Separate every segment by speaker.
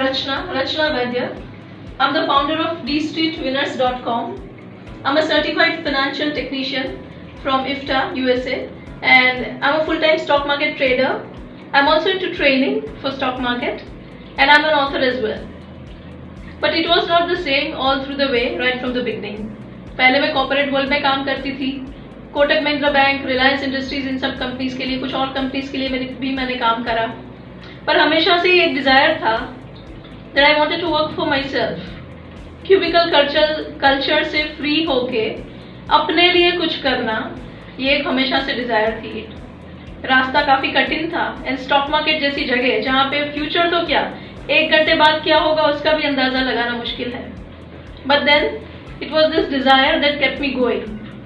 Speaker 1: Rachna Vaidya. I'm the founder of dstreetwinners.com. I'm a certified financial technician from IFTA, USA, and I'm a full-time stock market trader. I'm also into training for stock market, and I'm an author as well. But it was not the same all through the way, right from the beginning. पहले मैं corporate world में काम करती थी, Kotak Mahindra bank, Reliance industries, इन सब companies के लिए, कुछ और कंपनीज के लिए मैंने काम करा. पर हमेशा से एक डिजायर था that I wanted to work for myself. Cubicle culture से फ्री होके अपने लिए कुछ करना, ये एक हमेशा से डिजायर थी. रास्ता काफी कठिन था, एंड स्टॉक मार्केट जैसी जगह जहाँ पे फ्यूचर तो क्या, 1 घंटे बाद क्या होगा उसका भी अंदाजा लगाना मुश्किल है. But then it was this desire that kept me going.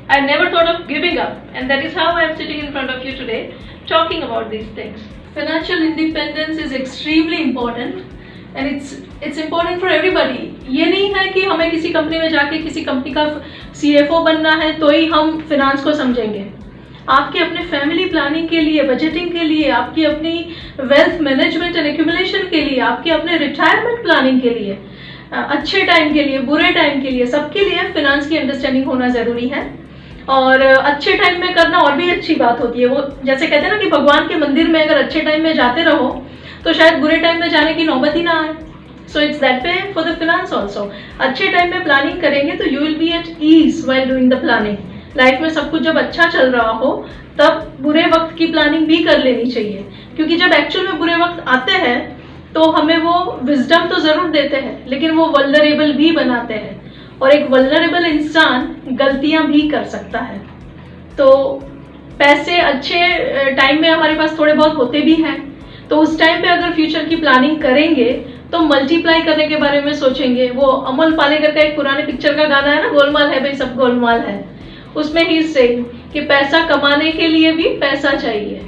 Speaker 1: I never thought of giving up, and that is how I am sitting in front of you today talking about these things. Financial independence is extremely important, and it's important for everybody. ये नहीं है कि हमें किसी company में जाके किसी company का CFO बनना है तो ही हम फिनांस को समझेंगे. आपके अपने फैमिली प्लानिंग के लिए, बजटिंग के लिए, आपकी अपनी वेल्थ मैनेजमेंट एंड एक्यूमुलेशन के लिए, आपके अपने रिटायरमेंट प्लानिंग के लिए, अच्छे टाइम के लिए, बुरे टाइम के लिए, सबके लिए फिनांस की अंडरस्टैंडिंग होना जरूरी है. और अच्छे टाइम में करना और भी अच्छी बात होती है. वो जैसे कहते हैं ना कि भगवान के मंदिर में अगर अच्छे टाइम में जाते रहो तो शायद बुरे टाइम में जाने की नौबत ही ना आए. So it's that way for the finance also. अच्छे टाइम में प्लानिंग करेंगे तो you will be at ease while doing the planning. Life में सब कुछ जब अच्छा चल रहा हो तब बुरे वक्त की प्लानिंग भी कर लेनी चाहिए, क्योंकि जब एक्चुअल में बुरे वक्त आते हैं तो हमें वो विजडम तो जरूर देते हैं, लेकिन वो वल्नरेबल भी बनाते हैं, और एक वल्नरेबल इंसान गलतियां भी कर सकता है. तो पैसे अच्छे टाइम में हमारे पास थोड़े बहुत होते भी हैं, तो उस टाइम पे अगर फ्यूचर की प्लानिंग करेंगे तो मल्टीप्लाई करने के बारे में सोचेंगे. वो अमोल पालेकर का एक पुराने पिक्चर का गाना है ना, गोलमाल है भाई सब गोलमाल है, उसमें ही से कि पैसा कमाने के लिए भी पैसा चाहिए.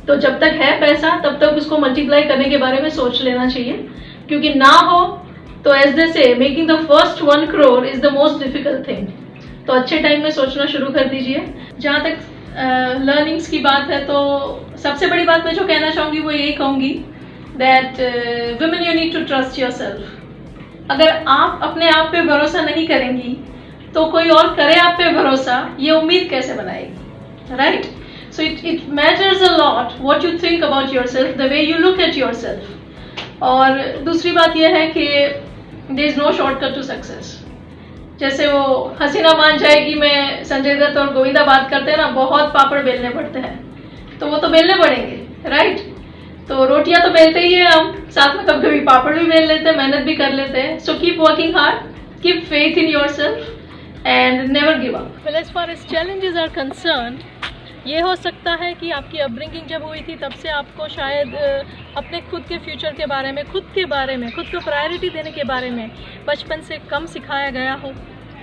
Speaker 1: तो जब तक है पैसा तब तक उसको मल्टीप्लाई करने के बारे में सोच लेना चाहिए, क्योंकि ना हो तो एज दे से making the first 1 crore is the most difficult thing. तो अच्छे टाइम में सोचना शुरू कर दीजिए. जहाँ तक लर्निंग्स की बात है तो सबसे बड़ी बात मैं जो कहना चाहूंगी वो यही कहूंगी that women you need to trust yourself. अगर आप अपने आप पे भरोसा नहीं करेंगी तो कोई और करे आप पे भरोसा, ये उम्मीद कैसे बनाएगी, right? So it matters a lot what you think about yourself, the way you look at yourself. और दूसरी बात यह है कि there is no shortcut to success. जैसे वो हसीना मान जाएगी मैं संजय दत्त और गोविंदा बात करते हैं ना, बहुत पापड़ बेलने पड़ते हैं, तो वो तो बेलने पड़ेंगे, राइट? तो रोटियां तो बेलते ही है हम, साथ में कभी कभी पापड़ भी बेल लेते हैं, मेहनत भी कर लेते हैं. So keep working hard, keep faith in yourself and never give up. Well, as far as challenges are concerned, ये हो सकता है कि आपकी अपब्रिंगिंग जब हुई थी तब से आपको शायद अपने खुद के फ्यूचर के बारे में, खुद को प्रायोरिटी देने के बारे में बचपन से कम सिखाया गया हो,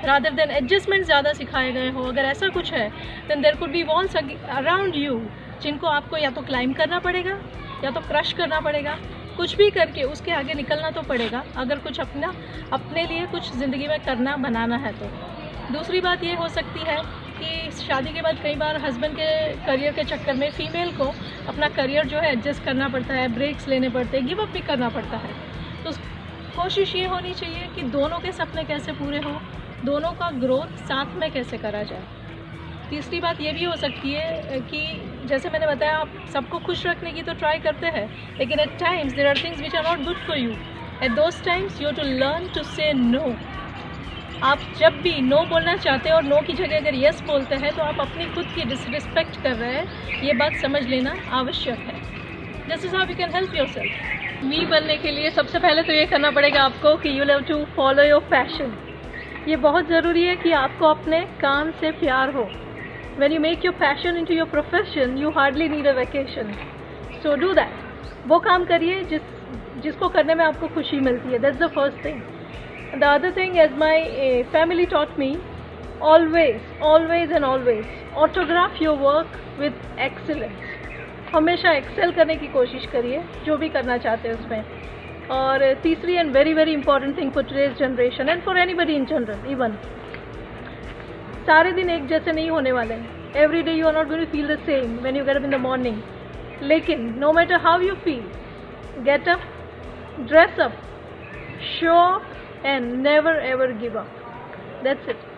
Speaker 1: रादर देन एडजस्टमेंट ज़्यादा सिखाए गए हो. अगर ऐसा कुछ है then there could be walls around you जिनको आपको या तो क्लाइंब करना पड़ेगा या तो क्रश करना पड़ेगा. कुछ भी करके उसके आगे निकलना तो पड़ेगा अगर कुछ अपने लिए कुछ ज़िंदगी में करना बनाना है तो. दूसरी बात ये हो सकती है कि शादी के बाद कई बार हस्बैंड के करियर के चक्कर में फीमेल को अपना करियर जो है एडजस्ट करना पड़ता है, ब्रेक्स लेने पड़ते हैं, गिव अप भी करना पड़ता है. तो कोशिश ये होनी चाहिए कि दोनों के सपने कैसे पूरे हो, दोनों का ग्रोथ साथ में कैसे करा जाए. तीसरी बात ये भी हो सकती है कि जैसे मैंने बताया आप सबको खुश रखने की तो ट्राई करते हैं, लेकिन at times there are things which are not good for you. At those times you have to learn to say no. आप जब भी नो बोलना चाहते हैं और नो की जगह अगर यस बोलते हैं तो आप अपनी खुद की डिसरिस्पेक्ट कर रहे हैं. ये बात समझ लेना आवश्यक है. This is how you can help yourself. मी बनने के लिए सबसे पहले तो ये करना पड़ेगा आपको कि you have to follow your passion. ये बहुत ज़रूरी है कि आपको अपने काम से प्यार हो. When you make your passion into your profession you hardly need a vacation. So do that. वो काम करिए जिसको करने में आपको खुशी मिलती है. That's the first thing. The other thing, as my family taught me, always and always autograph your work with excellence. हमेशा एक्सेल करने की कोशिश करिए जो भी करना चाहते हैं उसमें. और तीसरी and very very important thing for today's generation and for anybody in general even, सारे दिन एक जैसे नहीं होने वाले. Every day you are not going to feel the same when you get up in the morning. लेकिन no matter how you feel, get up, dress up,
Speaker 2: show up and never ever give up. That's it.